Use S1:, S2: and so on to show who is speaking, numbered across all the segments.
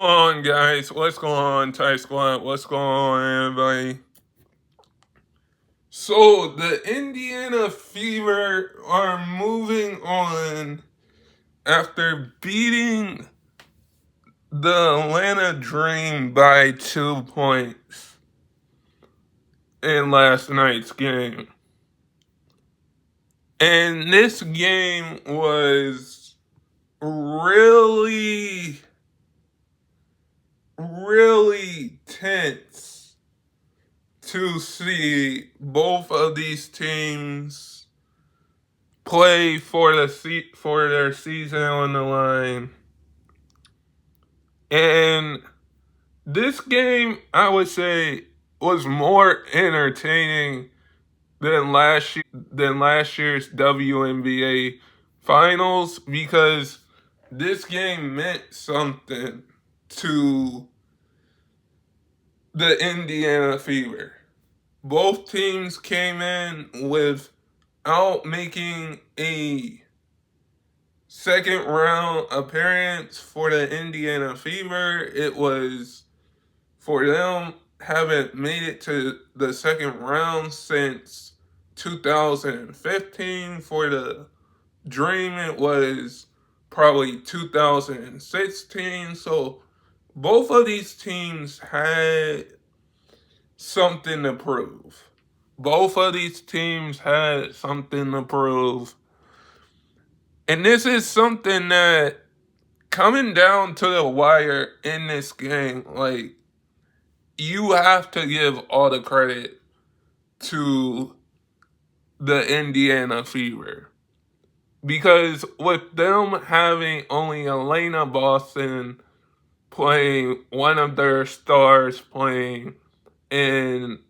S1: On guys, what's going on, Thai Squad? What's going on, everybody? So the Indiana Fever are moving on after beating the Atlanta Dream by 2 points in last night's game. And this game was really, really tense to see both of these teams play for for their season on the line. And this game, I would say, was more entertaining than last year's WNBA finals because this game meant something to the Indiana Fever. Both teams came in without making a second round appearance for the Indiana Fever. It was for them haven't made it to the second round since 2015. For the Dream, it was probably 2016. So both of these teams had something to prove. Both of these teams had something to prove. And this is something that coming down to the wire in this game, like, you have to give all the credit to the Indiana Fever. Because with them having only Elena Boston playing, one of their stars playing, and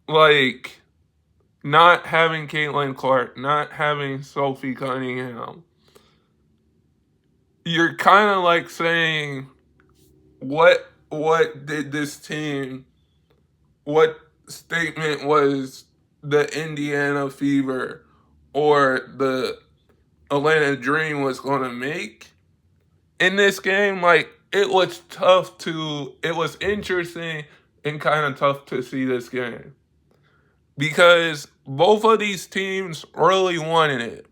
S1: like not having Caitlin Clark, not having Sophie Cunningham, you're kind of like saying, what did this team, what statement was the Indiana Fever or the Atlanta Dream was going to make in this game? Like, it was it was interesting and kind of tough to see this game because both of these teams really wanted it.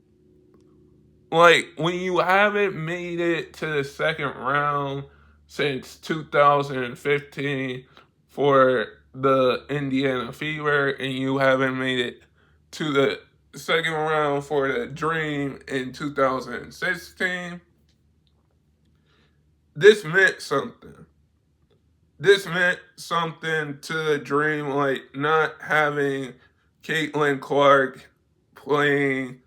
S1: Like, when you haven't made it to the second round since 2015 for the Indiana Fever, and you haven't made it to the second round for the Dream in 2016, this meant something. This meant something to the Dream, like not having Caitlin Clark playing,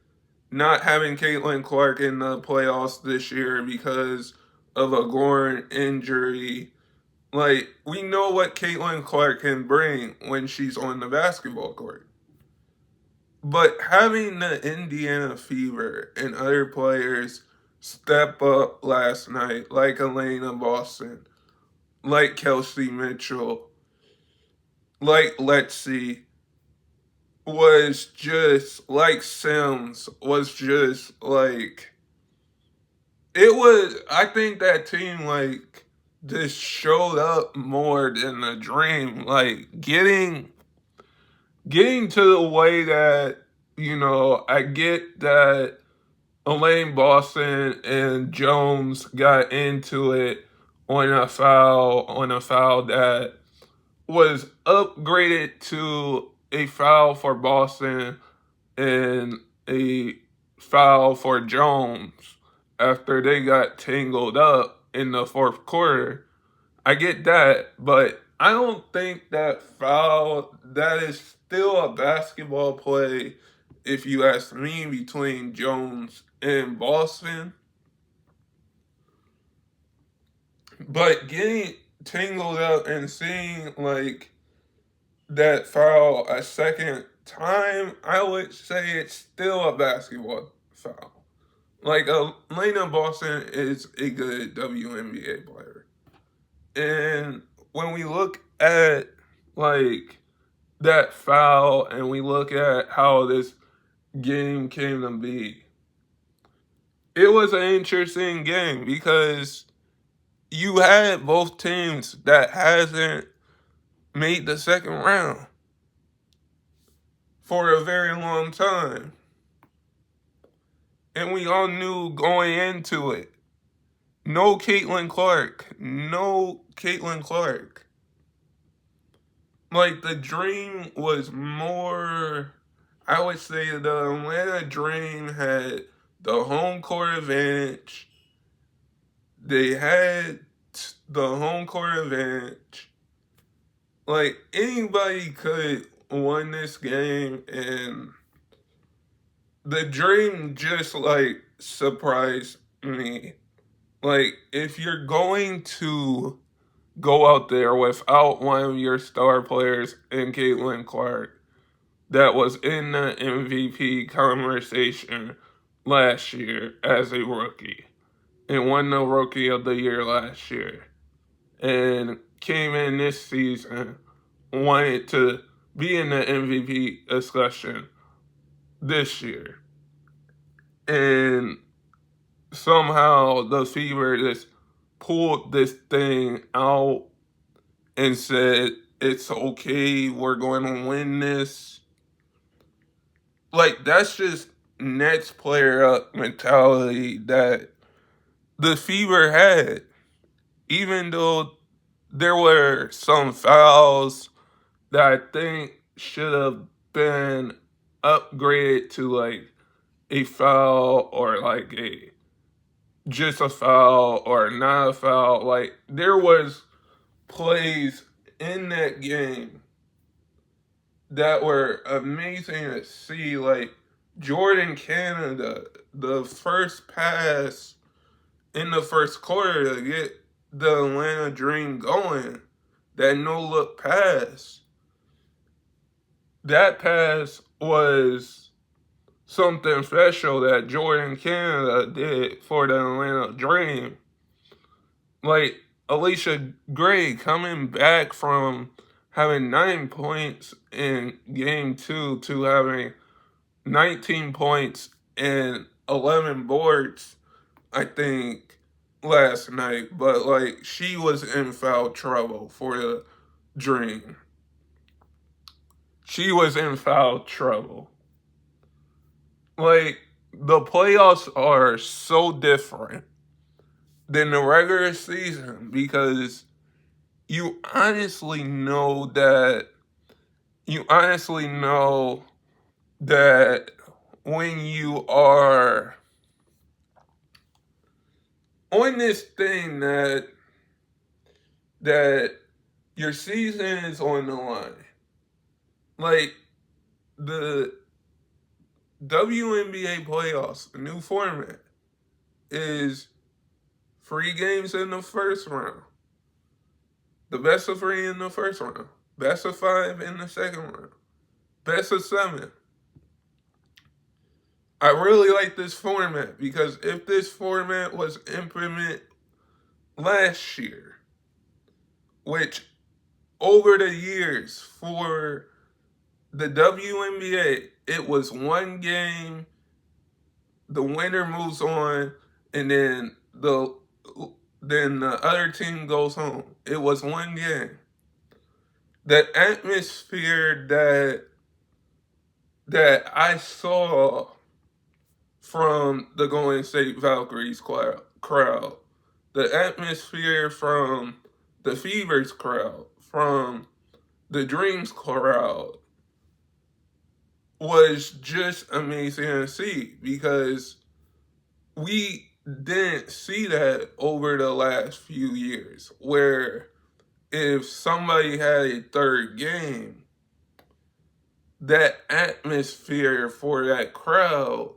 S1: not having Caitlin Clark in the playoffs this year because of a groin injury. Like, we know what Caitlin Clark can bring when she's on the basketball court. But having the Indiana Fever and other players step up last night, like Elena Boston, like Kelsey Mitchell, like Lexi, was just like Sims, was just like, it was, I think that team, like, just showed up more than the Dream. Like, getting to the way that, I get that Elaine Boston and Jones got into it on a foul that was upgraded to a foul for Boston and a foul for Jones after they got tangled up in the fourth quarter. I get that, but I don't think that is still a basketball play, if you ask me, between Jones and Boston. But getting tangled up and seeing like that foul a second time, I would say it's still a basketball foul. Like, Elena Boston is a good WNBA player. And when we look at like that foul and we look at how this game came to be, it was an interesting game because you had both teams that hasn't made the second round for a very long time. And we all knew going into it. No Caitlin Clark. No Caitlin Clark. Like, the dream was more, I would say the Atlanta Dream had the home court advantage. They had the home court advantage. Like, anybody could win this game, and the Dream just, like, surprised me. Like, if you're going to go out there without one of your star players in Caitlin Clark that was in the MVP conversation last year as a rookie and won the Rookie of the Year last year and came in this season, wanted to be in the MVP discussion this year. And somehow the Fever just pulled this thing out and said, it's okay, we're going to win this. Like, that's just next player up mentality that the Fever had. Even though there were some fouls that I think should have been upgraded to like a foul or like a just a foul or not a foul. Like, there was plays in that game that were amazing to see. Like, Jordan Canada, the first pass in the first quarter to get the Atlanta Dream going, that no-look pass. That pass was something special that Jordan Canada did for the Atlanta Dream. Like, Alicia Gray coming back from having 9 points in game 2 to having 19 points and 11 boards, I think, last night. But, like, she was in foul trouble for the Dream. She was in foul trouble. Like, the playoffs are so different than the regular season because you honestly know that when you are on this thing that your season is on the line. Like, the WNBA playoffs, the new format, is 3 games in the first round. The best of 3 in the first round. Best of 5 in the second round. Best of 7. I really like this format because if this format was implemented last year, which over the years for the WNBA, it was 1 game, the winner moves on, and then the other team goes home. It was 1 game. The atmosphere that I saw from the Golden State Valkyries crowd, the atmosphere from the Fever's crowd, from the Dreams crowd, was just amazing to see because we didn't see that over the last few years, where if somebody had a third game, that atmosphere for that crowd,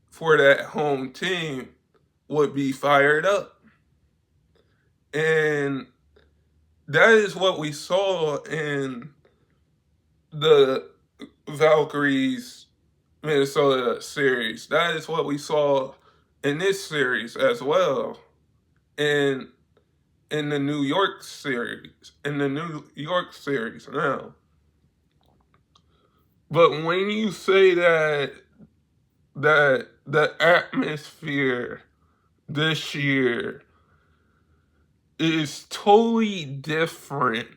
S1: for that home team, would be fired up. And that is what we saw in the Valkyries Minnesota series. That is what we saw in this series as well. And in the New York series. Now. But when you say that the atmosphere this year is totally different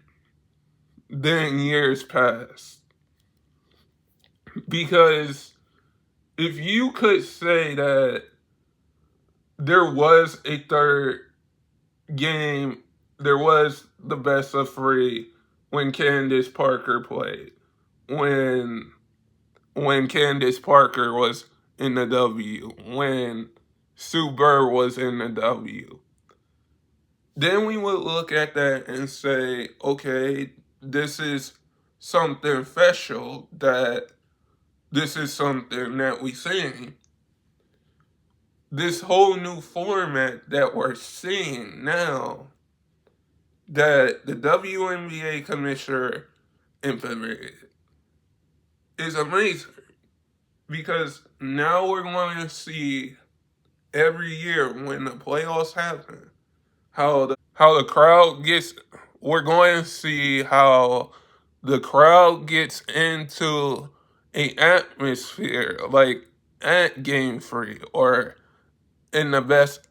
S1: than years past. Because if you could say that there was a third game, there was the best of three when Candace Parker played, when Candace Parker was in the W, when Sue Bird was in the W. Then we would look at that and say, okay, this is something special, that this is something that we seen. This whole new format that we're seeing now, that the WNBA commissioner implemented, is amazing. Because now we're going to see every year when the playoffs happen, how the crowd gets. We're going to see how the crowd gets into a atmosphere like at Game 3 or in the best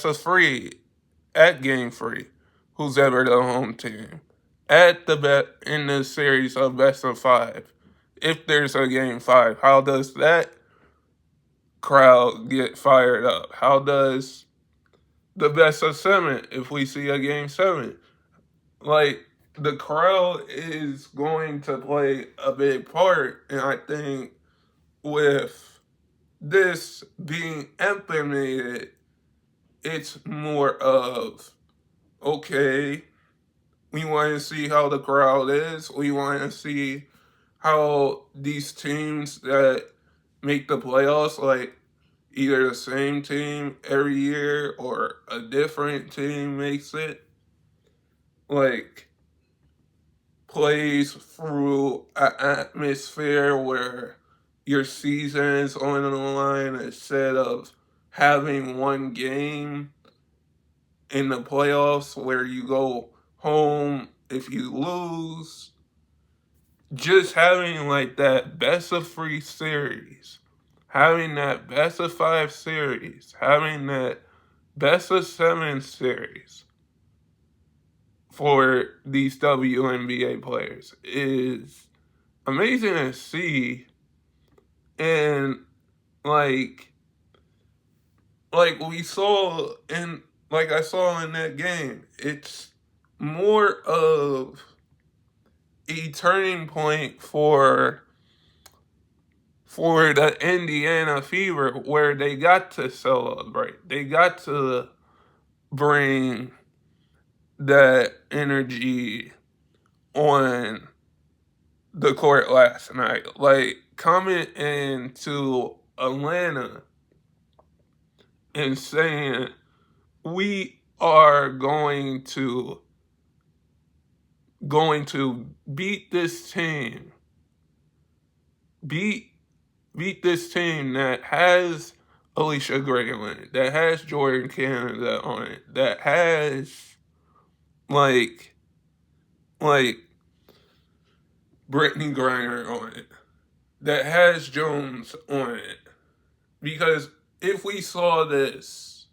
S1: of 3 at Game 3, who's ever the home team, at the in the series of best of 5. If there's a Game 5, how does that crowd get fired up? How does the best of 7 if we see a Game 7? Like, the crowd is going to play a big part, and I think with this being implemented, it's more of, okay, we want to see how the crowd is. We want to see how these teams that make the playoffs, like either the same team every year or a different team makes it, like plays through an atmosphere where your season is on the line instead of having one game in the playoffs where you go home if you lose. Just having like that best of 3 series, having that best of 5 series, having that best of 7 series for these WNBA players is amazing to see. And like we saw in, like I saw in that game, it's more of a turning point for the Indiana Fever, where they got to celebrate. They got to bring that energy on the court last night. Like, coming into Atlanta and saying, we are going to beat this team. Beat this team that has Alicia Grayland, that has Jordan Canada on it, that has like Brittany Griner on it, that has Jones on it. Because if we saw this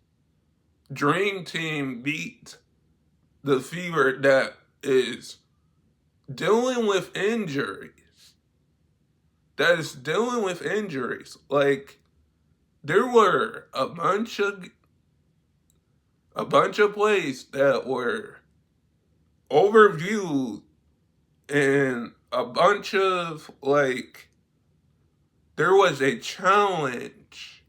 S1: Dream Team beat the Fever that is dealing with injuries, like, there were a bunch of plays that were overviewed, and a bunch of, like, there was a challenge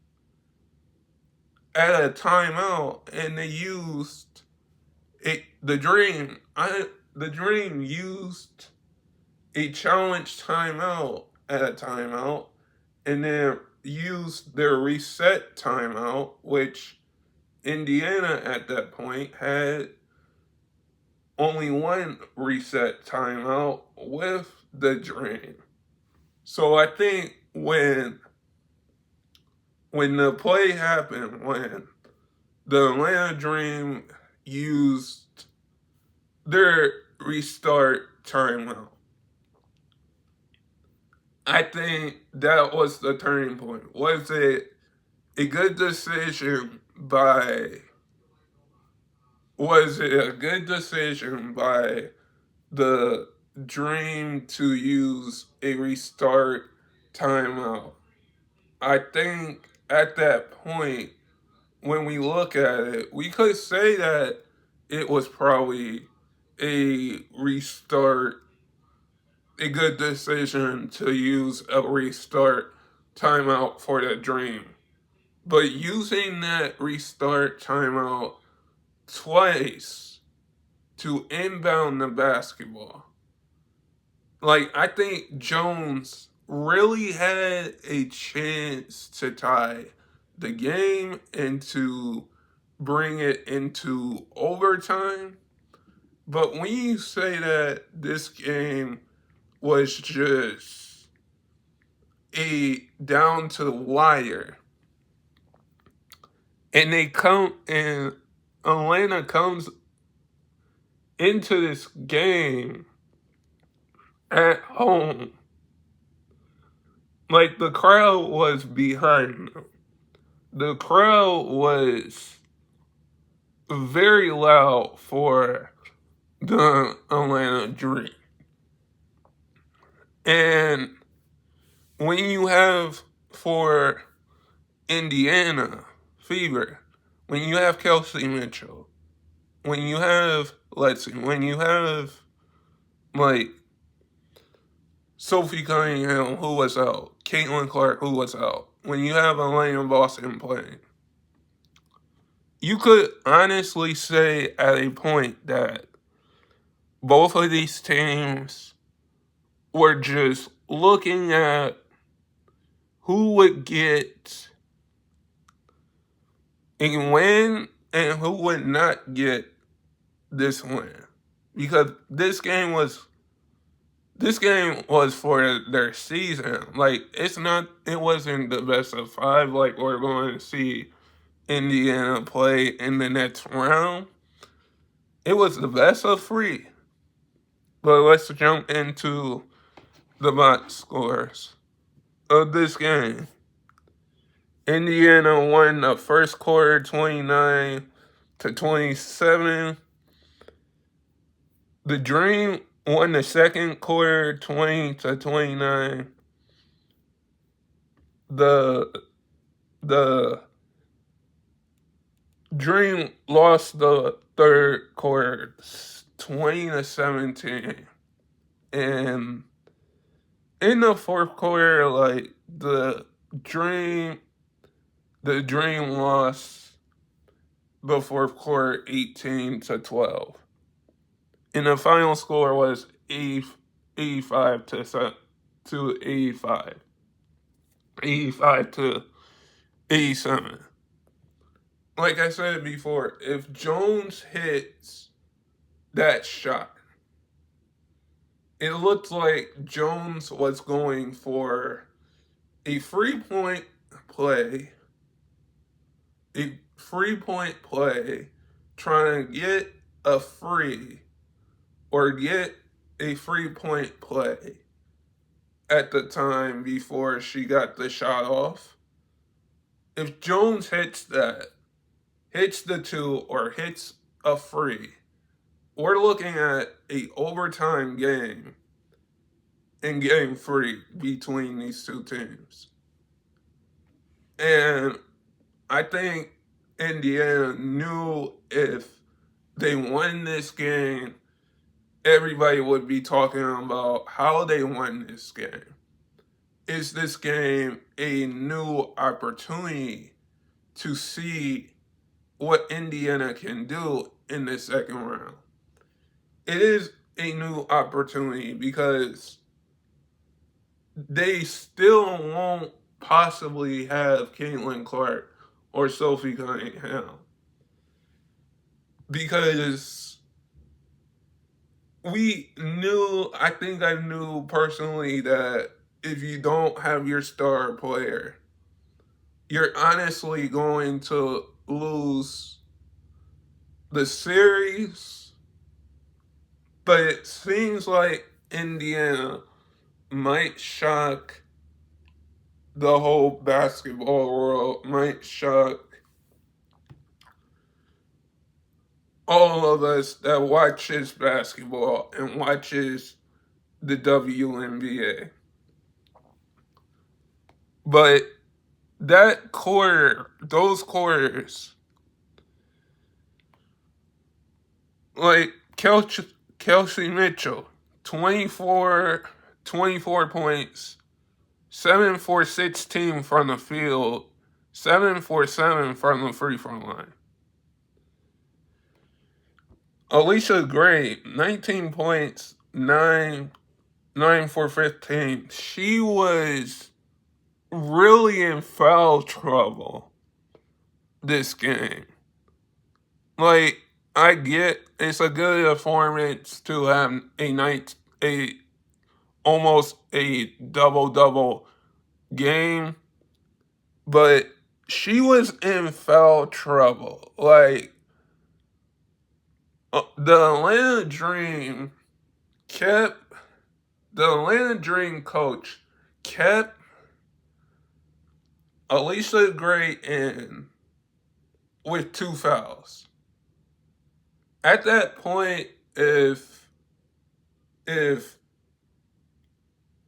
S1: at a timeout, and they used it. The Dream used a challenge timeout at a timeout, and then used their reset timeout, which Indiana at that point had only one reset timeout with the Dream. So I think when the play happened, when the Atlanta Dream used their restart timeout, I think that was the turning point. Was it a good decision by was it a good decision by the Dream to use a restart timeout? I think at that point, when we look at it, we could say that it was probably a restart, a good decision to use a restart timeout for the Dream. But using that restart timeout twice to inbound the basketball, like, I think Jones really had a chance to tie the game and to bring it into overtime. But when you say that this game was just a down to the wire, and Atlanta comes into this game at home, like, the crowd was behind them. The crowd was very loud for the Atlanta Dream. And when you have for Indiana Fever, when you have Kelsey Mitchell, when you have when you have, like, Sophie Cunningham, who was out, Caitlin Clark, who was out, when you have Elena Boston playing, you could honestly say at a point that both of these teams were just looking at who would get a win and who would not get this win. Because this game was for their season. Like, it wasn't the best of 5 like we're going to see Indiana play in the next round. It was the best of 3. But let's jump into the box scores of this game. Indiana won the first quarter 29-27. The Dream won the second quarter 20-29. The Dream lost the third quarter 20-17. And in the fourth quarter, like, the Dream lost the fourth quarter 18-12. And the final score was 85 to 85. 85 to 87. Like I said before, if Jones hits that shot, it looked like Jones was going for a 3-point play, trying to get a free or get a 3-point play at the time before she got the shot off. If Jones hits the 2 or hits a free, we're looking at a overtime game and Game 3 between these two teams. And I think Indiana knew if they won this game, everybody would be talking about how they won this game. Is this game a new opportunity to see what Indiana can do in the second round? It is a new opportunity because they still won't possibly have Caitlin Clark or Sophie Cunningham. Because I think I knew personally that if you don't have your star player, you're honestly going to lose the series. But it seems like Indiana might shock the whole basketball world, might shock all of us that watches basketball and watches the WNBA. But that quarter, those quarters, like Kelsey Mitchell, 24 points, 7 for 16 from the field, 7 for 7 from the free throw line. Alicia Gray, 19 points, 9 for 15. She was really in foul trouble this game. Like, I get it's a good performance to have almost a double game, but she was in foul trouble. Like, the Atlanta Dream coach kept Alicia Gray in with 2 fouls. At that point, if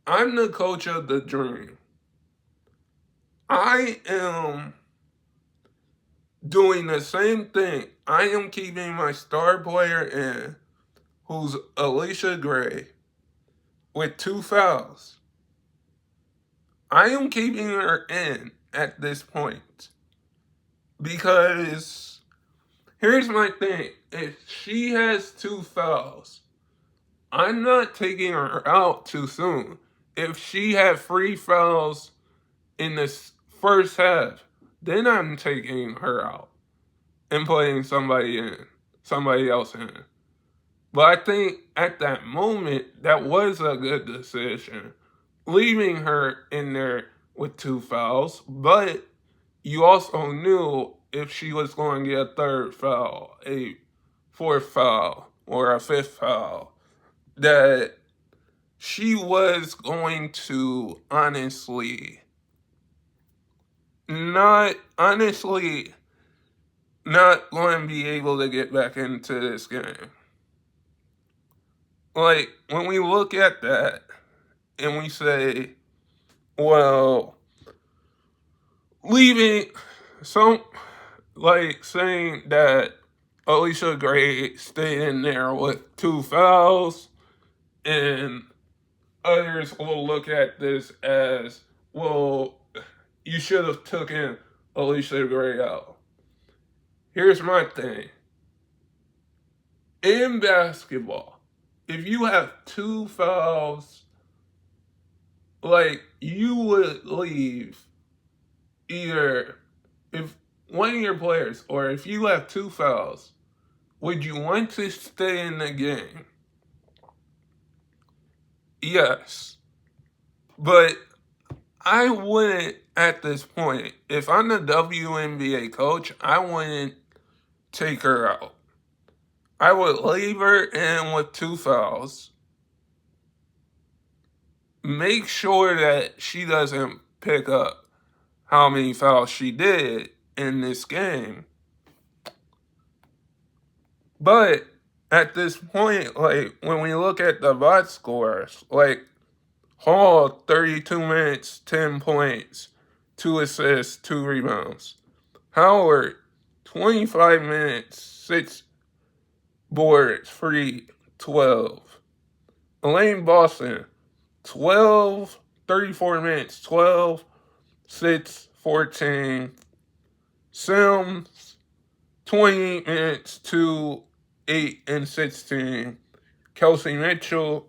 S1: I'm the coach of the Dream, I am doing the same thing. I am keeping my star player in, who's Alicia Gray, with 2 fouls. I am keeping her in at this point. Because here's my thing. If she has 2 fouls, I'm not taking her out too soon. If she had 3 fouls in this first half, then I'm taking her out and putting somebody else in. But I think at that moment, that was a good decision, leaving her in there with 2 fouls. But you also knew if she was going to get a 3rd foul, a 4th foul, or a 5th foul, that she was going to not going to be able to get back into this game. Like, when we look at that and we say, well, leaving some, like, saying that Alicia Gray stayed in there with 2 fouls, and others will look at this as, well, you should have taken Alicia Gray out. Here's my thing. In basketball, if you have 2 fouls, like, you would leave either if one of your players, or if you have 2 fouls, would you want to stay in the game? Yes. But I wouldn't at this point. If I'm the WNBA coach, I wouldn't take her out. I would leave her in with 2 fouls. Make sure that she doesn't pick up how many fouls she did in this game. But at this point, like, when we look at the box scores, like, Hall, 32 minutes, 10 points, 2 assists, 2 rebounds. Howard, 25 minutes, 6 boards, 3, 12. Elaine Boston, 34 minutes, 12, 6, 14. Sims, 20 minutes, 2, 8, and 16. Kelsey Mitchell,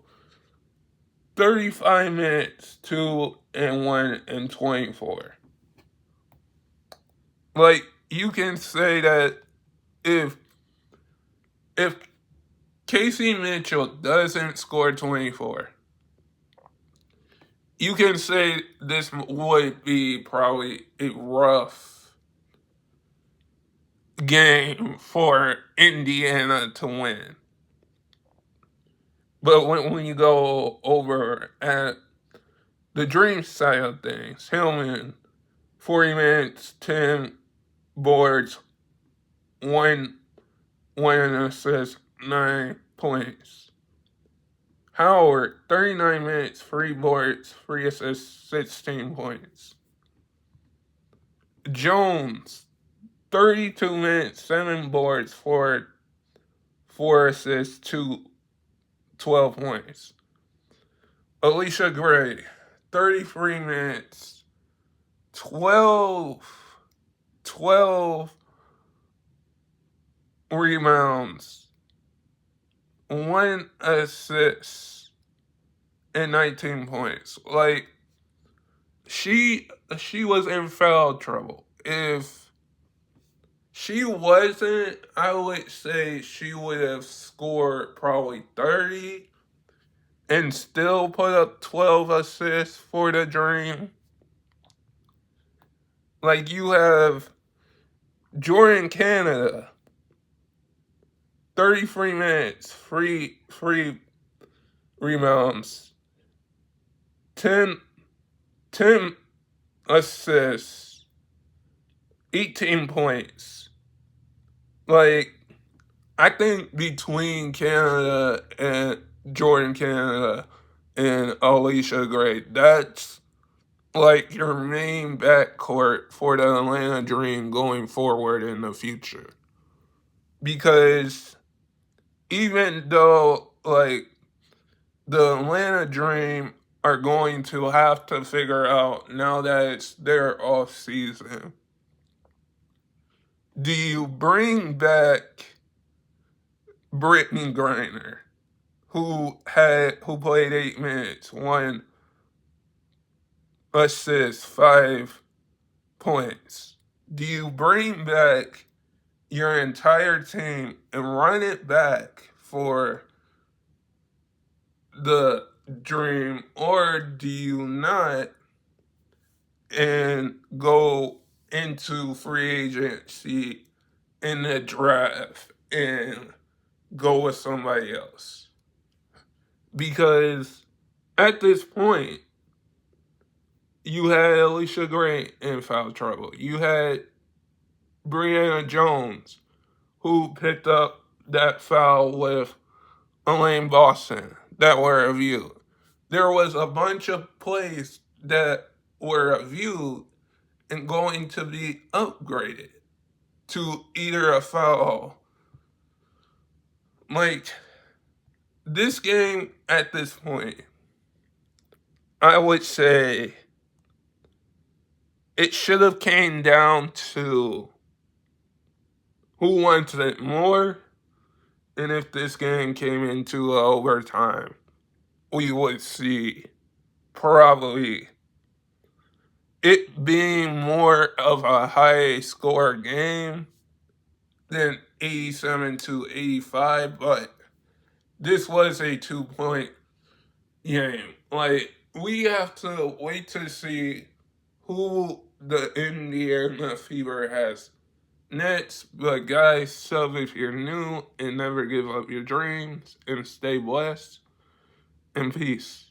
S1: 35 minutes, 2, and 1, and 24. Like, you can say that if Casey Mitchell doesn't score 24, you can say this would be probably a rough game for Indiana to win. But when you go over at the Dream side of things, Hillman, 40 minutes, 10 boards, one 1 assist, 9 points. Howard, 39 minutes, 3 boards, 3 assists, 16 points. Jones, 32 minutes, 7 boards, 4 assists, 12 points. Alicia Gray, 33 minutes, 12 rebounds, 1 assist, and 19 points. Like, she was in foul trouble. If she wasn't, I would say she would have scored probably 30 and still put up 12 assists for the Dream. Like, you have Jordan Canada, 33 minutes, 3 rebounds, 10 assists, 18 points. Like, I think between Canada and Jordan Canada and Alicia Gray, that's like your main backcourt for the Atlanta Dream going forward in the future. Because even though, like, the Atlanta Dream are going to have to figure out, now that it's their off season, do you bring back Brittany Griner, who played 8 minutes, 1 assist, 5 points? Do you bring back your entire team and run it back for the Dream, or do you not and go into free agency in the draft and go with somebody else? Because at this point, you had Alicia Gray in foul trouble. You had Brianna Jones, who picked up that foul with Elaine Boston that were reviewed. There was a bunch of plays that were reviewed and going to be upgraded to either a foul. Like, this game at this point, I would say it should have came down to who wanted it more, and if this game came into overtime, we would see probably it being more of a high score game than 87-85, but this was a 2-point game. Like, we have to wait to see who the Indiana Fever has next. But guys, sub if you're new, and never give up your dreams, and stay blessed, and peace.